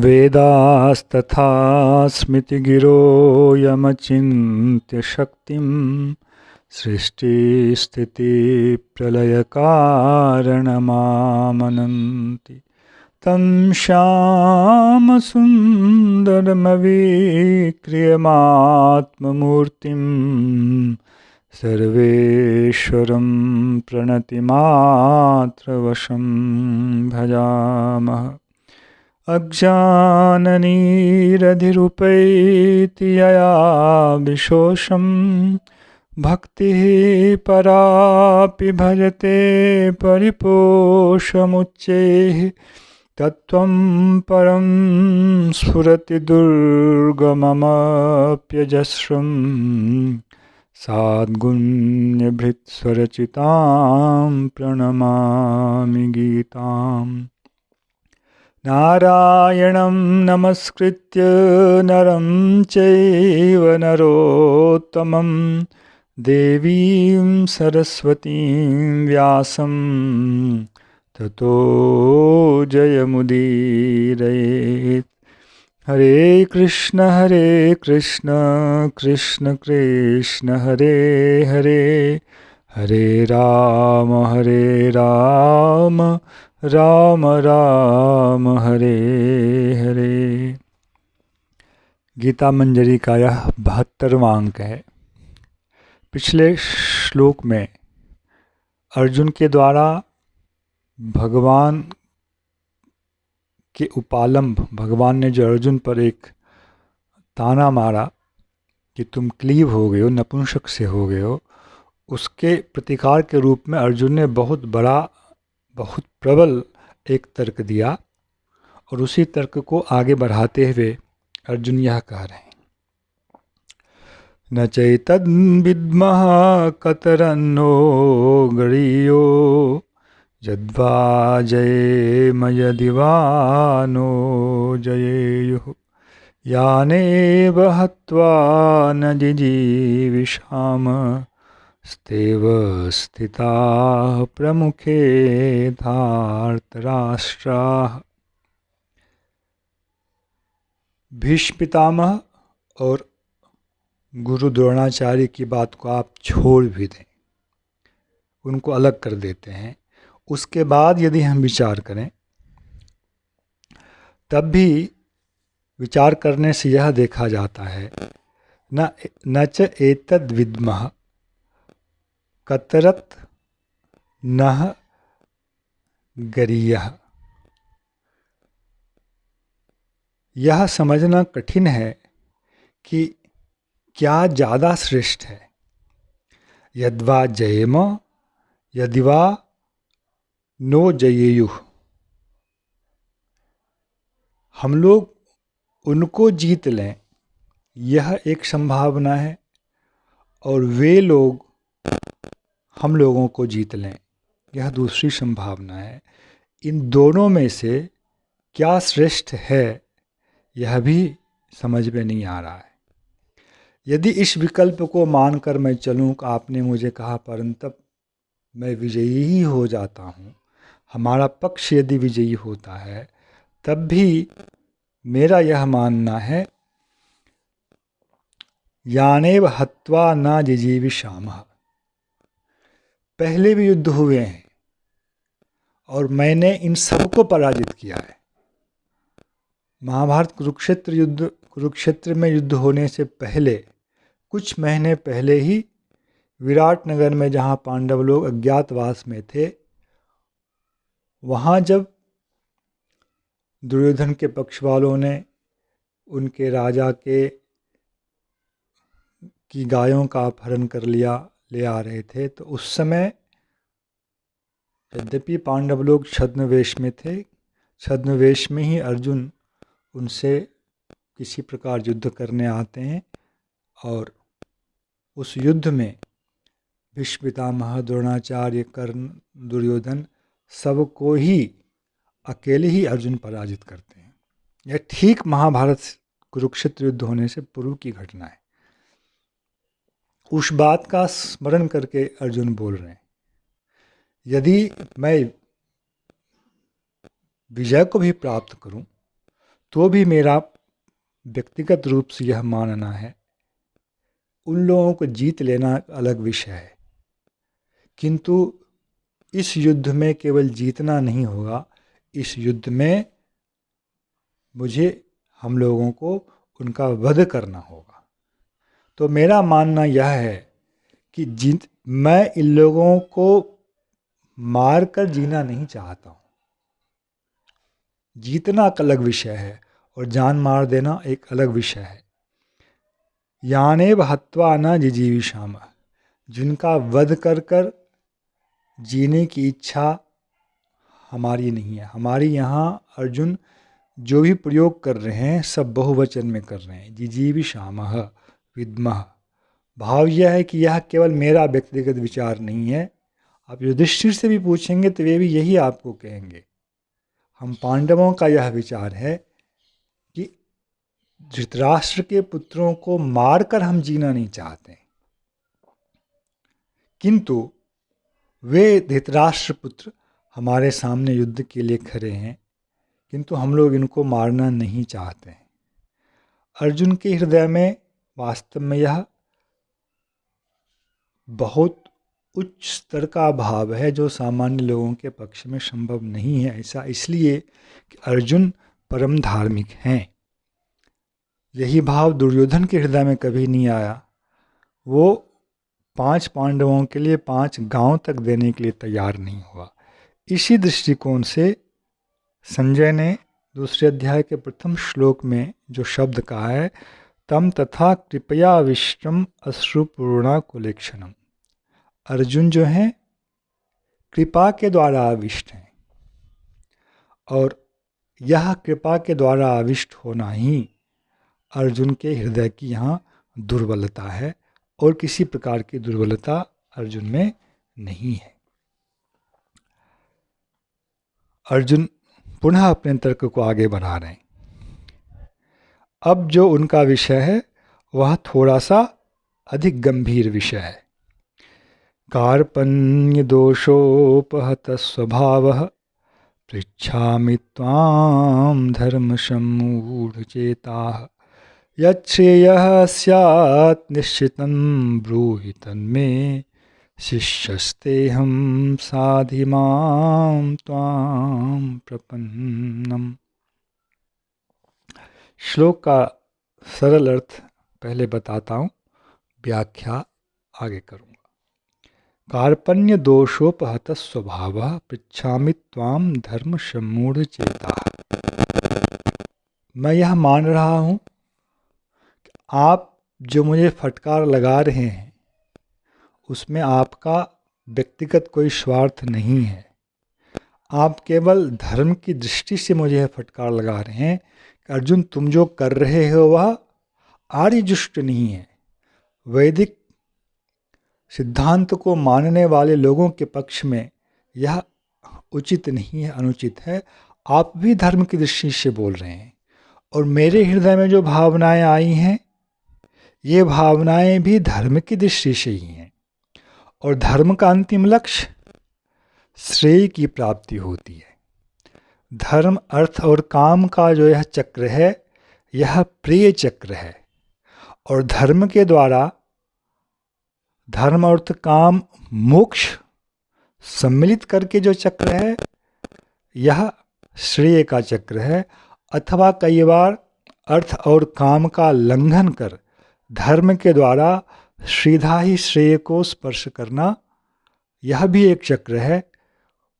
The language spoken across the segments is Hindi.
वेदास्तथा स्मृतिगिरो यमचिन्त्य शक्तिं सृष्टिस्थितिप्रलयकारणमामनन्ति तं श्यामसुन्दरमविक्रियमात्ममूर्तिं सर्वेश्वरं प्रणतिमात्रवशं भजामः। अज्ञाननिरधिरुपैति यया विशोषं भक्तिः परापि भजते परिपोषमुच्चैः तत्त्वं परं स्फुरति दुर्गममप्यजस्रं साद्गुण्यभृत्स्वरचितां प्रणमामि गीताम्। नारायणं नमस्कृत्य नरं चैव नरोत्तमं देवीं सरस्वतीं व्यासं ततो जयमुदीरयेत्। हरे कृष्ण कृष्ण कृष्ण हरे हरे, हरे राम राम राम हरे हरे। गीता मंजरी का यह 72वां अंक है। पिछले श्लोक में अर्जुन के द्वारा भगवान के उपालंब, भगवान ने जो अर्जुन पर एक ताना मारा कि तुम क्लीब हो गए हो, नपुंसक से हो गए हो, उसके प्रतिकार के रूप में अर्जुन ने बहुत प्रबल एक तर्क दिया और उसी तर्क को आगे बढ़ाते हुए अर्जुन यह कह रहे हैं, न चैतद विद्मः कतरन्नो गरीयो यद्वा जयेम यदिवा नो जयेयुः यानेव हत्वा न जिजीविषाम स्तेव स्थिताः प्रमुखे धार्तराष्ट्राः। भीष्म पितामह और गुरु द्रोणाचार्य की बात को आप छोड़ भी दें, उनको अलग कर देते हैं। उसके बाद यदि हम विचार करें, तब भी विचार करने से यह देखा जाता है न च एतद् विद्मः कतरत नह गरीयः। यह समझना कठिन है कि क्या ज़्यादा श्रेष्ठ है, यद्वा जयेम यदिवा नो जयेयुः। हम लोग उनको जीत लें, यह एक संभावना है, और वे लोग हम लोगों को जीत लें, यह दूसरी संभावना है। इन दोनों में से क्या श्रेष्ठ है, यह भी समझ में नहीं आ रहा है। यदि इस विकल्प को मानकर मैं चलूँ कि आपने मुझे कहा परंतप मैं विजयी ही हो जाता हूँ, हमारा पक्ष यदि विजयी होता है, तब भी मेरा यह मानना है यानेव हत्वा न जिजीविषामः। पहले भी युद्ध हुए हैं और मैंने इन सबको पराजित किया है। महाभारत कुरुक्षेत्र में युद्ध होने से पहले, कुछ महीने पहले ही विराट नगर में जहाँ पांडव लोग अज्ञातवास में थे, वहाँ जब दुर्योधन के पक्ष वालों ने उनके राजा की गायों का अपहरण कर लिया, ले आ रहे थे, तो उस समय यद्यपि पांडव लोग छद्मवेश में थे, छद्मवेश में ही अर्जुन उनसे किसी प्रकार युद्ध करने आते हैं और उस युद्ध में भीष्म पितामह, द्रोणाचार्य, कर्ण, दुर्योधन सबको ही अकेले ही अर्जुन पराजित करते हैं। यह ठीक महाभारत कुरुक्षेत्र युद्ध होने से पूर्व की घटना है। उस बात का स्मरण करके अर्जुन बोल रहे हैं, यदि मैं विजय को भी प्राप्त करूं तो भी मेरा व्यक्तिगत रूप से यह मानना है, उन लोगों को जीत लेना अलग विषय है, किंतु इस युद्ध में केवल जीतना नहीं होगा, इस युद्ध में मुझे हम लोगों को उनका वध करना होगा। तो मेरा मानना यह है कि मैं इन लोगों को मार कर जीना नहीं चाहता हूँ। जीतना एक अलग विषय है और जान मार देना एक अलग विषय है। यानेव हत्वा न जिजीविषाम, जिनका वध कर कर जीने की इच्छा हमारी नहीं है। हमारी यहाँ अर्जुन जो भी प्रयोग कर रहे हैं सब बहुवचन में कर रहे हैं, जिजीविषामः विद्मः। भाव यह है कि यह केवल मेरा व्यक्तिगत विचार नहीं है। आप युधिष्ठिर से भी पूछेंगे तो वे भी यही आपको कहेंगे। हम पांडवों का यह विचार है कि धृतराष्ट्र के पुत्रों को मारकर हम जीना नहीं चाहते, किंतु वे धृतराष्ट्र पुत्र हमारे सामने युद्ध के लिए खड़े हैं, किंतु हम लोग इनको मारना नहीं चाहते हैं। अर्जुन के हृदय में वास्तव में यह बहुत उच्च स्तर का भाव है जो सामान्य लोगों के पक्ष में संभव नहीं है। ऐसा इसलिए कि अर्जुन परम धार्मिक हैं। यही भाव दुर्योधन के हृदय में कभी नहीं आया। वो 5 पांडवों के लिए 5 गांव तक देने के लिए तैयार नहीं हुआ। इसी दृष्टिकोण से संजय ने दूसरे अध्याय के प्रथम श्लोक में जो शब्द कहा है, तम तथा कृपया विष्टम अश्रुपूर्णा कुलेक्षणम। अर्जुन जो हैं कृपा के द्वारा आविष्ट हैं, और यह कृपा के द्वारा आविष्ट होना ही अर्जुन के हृदय की यहाँ दुर्बलता है, और किसी प्रकार की दुर्बलता अर्जुन में नहीं है। अर्जुन पुनः अपने तर्क को आगे बढ़ा रहे हैं। अब जो उनका विषय है वह थोड़ा सा अधिक गंभीर विषय है। कार्पण्य दोषोपहत स्वभावः पृच्छामि त्वां धर्म सम्मूढचेताः यच्छ्रेयः स्यात् निश्चितं ब्रूहि तन्मे शिष्यस्तेऽहं साधि मां त्वां प्रपन्नम्। श्लोक का सरल अर्थ पहले बताता हूँ, व्याख्या आगे करूँगा। कार्पण्य दोषोपहत स्वभावः पृच्छामि त्वां धर्म सम्मूढचेताः। मैं यह मान रहा हूँ कि आप जो मुझे फटकार लगा रहे हैं उसमें आपका व्यक्तिगत कोई स्वार्थ नहीं है। आप केवल धर्म की दृष्टि से मुझे यह फटकार लगा रहे हैं कि अर्जुन तुम जो कर रहे हो वह आर्यजुष्ट नहीं है। वैदिक सिद्धांत को मानने वाले लोगों के पक्ष में यह उचित नहीं है, अनुचित है। आप भी धर्म की दृष्टि से बोल रहे हैं, और मेरे हृदय में जो भावनाएं आई हैं ये भावनाएं भी धर्म की दृष्टि से ही हैं, और धर्म का अंतिम लक्ष्य श्रेय की प्राप्ति होती है। धर्म अर्थ और काम का जो यह चक्र है यह प्रिय चक्र है, और धर्म के द्वारा धर्म अर्थ काम मोक्ष सम्मिलित करके जो चक्र है यह श्रेय का चक्र है। अथवा कई बार अर्थ और काम का लंघन कर धर्म के द्वारा सीधा ही श्रेय को स्पर्श करना यह भी एक चक्र है।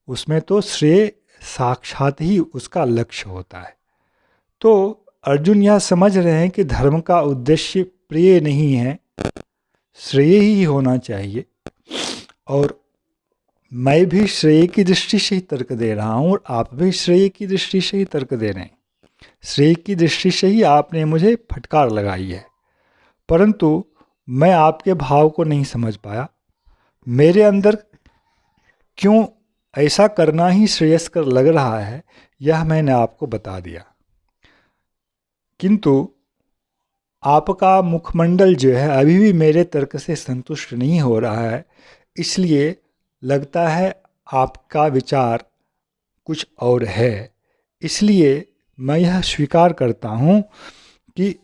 उसमें तो श्रेय साक्षात ही उसका लक्ष्य होता है। तो अर्जुन यह समझ रहे हैं कि धर्म का उद्देश्य प्रिय नहीं है, श्रेय ही होना चाहिए, और मैं भी श्रेय की दृष्टि से ही तर्क दे रहा हूँ और आप भी श्रेय की दृष्टि से ही तर्क दे रहे हैं। श्रेय की दृष्टि से ही आपने मुझे फटकार लगाई है, परंतु मैं आपके भाव को नहीं समझ पाया। मेरे अंदर क्यों ऐसा करना ही श्रेयस्कर लग रहा है यह मैंने आपको बता दिया, किंतु आपका मुखमंडल जो है अभी भी मेरे तर्क से संतुष्ट नहीं हो रहा है। इसलिए लगता है आपका विचार कुछ और है। इसलिए मैं यह स्वीकार करता हूँ कि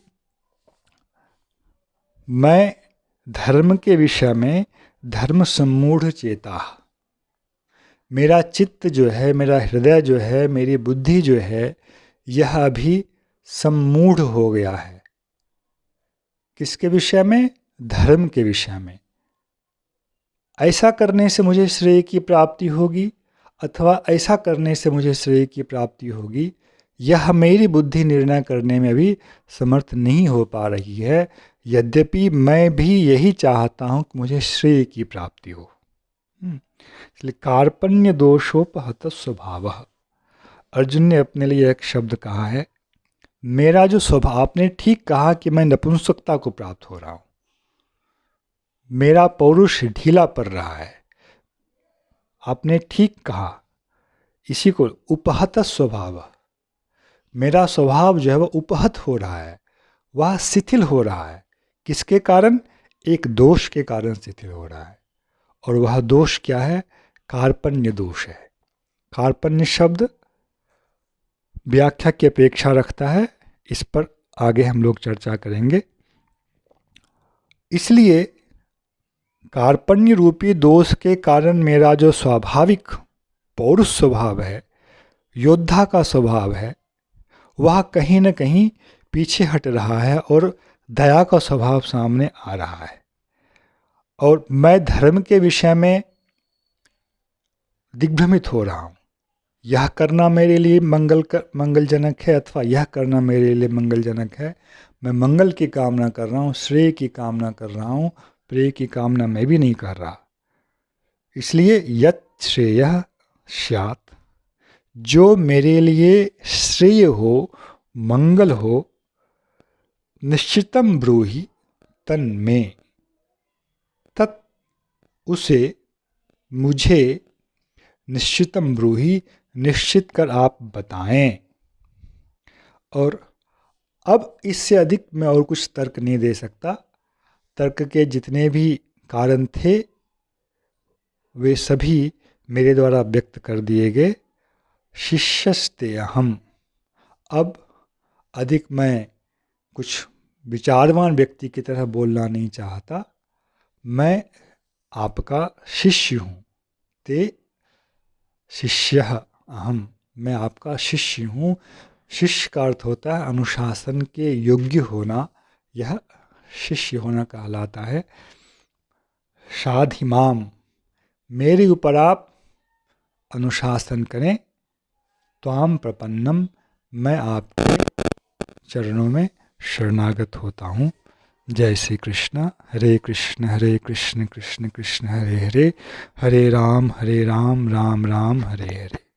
मैं धर्म के विषय में धर्म सम्मूढ़ चेता, मेरा चित्त जो है, मेरा हृदय जो है, मेरी बुद्धि जो है, यह अभी सम्मूढ़ हो गया है। किसके विषय में? धर्म के विषय में। ऐसा करने से मुझे श्रेय की प्राप्ति होगी अथवा ऐसा करने से मुझे श्रेय की प्राप्ति होगी, यह मेरी बुद्धि निर्णय करने में भी समर्थ नहीं हो पा रही है, यद्यपि मैं भी यही चाहता हूँ कि मुझे श्रेय की प्राप्ति हो। इसलिए कार्पण्य दोषोपहत स्वभाव। अर्जुन ने अपने लिए एक शब्द कहा है, मेरा जो स्वभाव, आपने ठीक कहा कि मैं नपुंसकता को प्राप्त हो रहा हूँ, मेरा पौरुष ढीला पड़ रहा है, आपने ठीक कहा। इसी को उपहत स्वभाव, मेरा स्वभाव जो है वह उपहत हो रहा है, वह शिथिल हो रहा है। किसके कारण? एक दोष के कारण शिथिल हो रहा है। और वह दोष क्या है? कार्पण्य दोष है। कार्पण्य शब्द व्याख्या की अपेक्षा रखता है, इस पर आगे हम लोग चर्चा करेंगे। इसलिए कार्पण्य रूपी दोष के कारण मेरा जो स्वाभाविक पौरुष स्वभाव है, योद्धा का स्वभाव है, वह कहीं न कहीं पीछे हट रहा है और दया का स्वभाव सामने आ रहा है। और मैं धर्म के विषय में दिग्भ्रमित हो रहा हूँ। यह करना मेरे लिए मंगलजनक है अथवा यह करना मेरे लिए मंगलजनक है। मैं मंगल की कामना कर रहा हूँ, श्रेय की कामना कर रहा हूँ, प्रेय की कामना मैं भी नहीं कर रहा। इसलिए यत् श्रेयः स्यात्, जो मेरे लिए श्रेय हो, मंगल हो, निश्चितम ब्रूहि तन्मे, तत् उसे मुझे निश्चितम ब्रूहि निश्चित कर आप बताएं। और अब इससे अधिक मैं और कुछ तर्क नहीं दे सकता। तर्क के जितने भी कारण थे वे सभी मेरे द्वारा व्यक्त कर दिए गए। शिष्यस्ते अहम्। अब अधिक मैं कुछ विचारवान व्यक्ति की तरह बोलना नहीं चाहता। मैं आपका शिष्य हूँ। ते शिष्यः अहम्, मैं आपका शिष्य हूँ। शिष्य का अर्थ होता है अनुशासन के योग्य होना, यह शिष्य होना कहलाता है। साधिमाम, मेरे ऊपर आप अनुशासन करें। त्वाम प्रपन्नम, मैं आपके चरणों में शरणागत होता हूँ। जय श्री कृष्ण। हरे कृष्ण कृष्ण कृष्ण हरे हरे, हरे राम राम राम हरे हरे।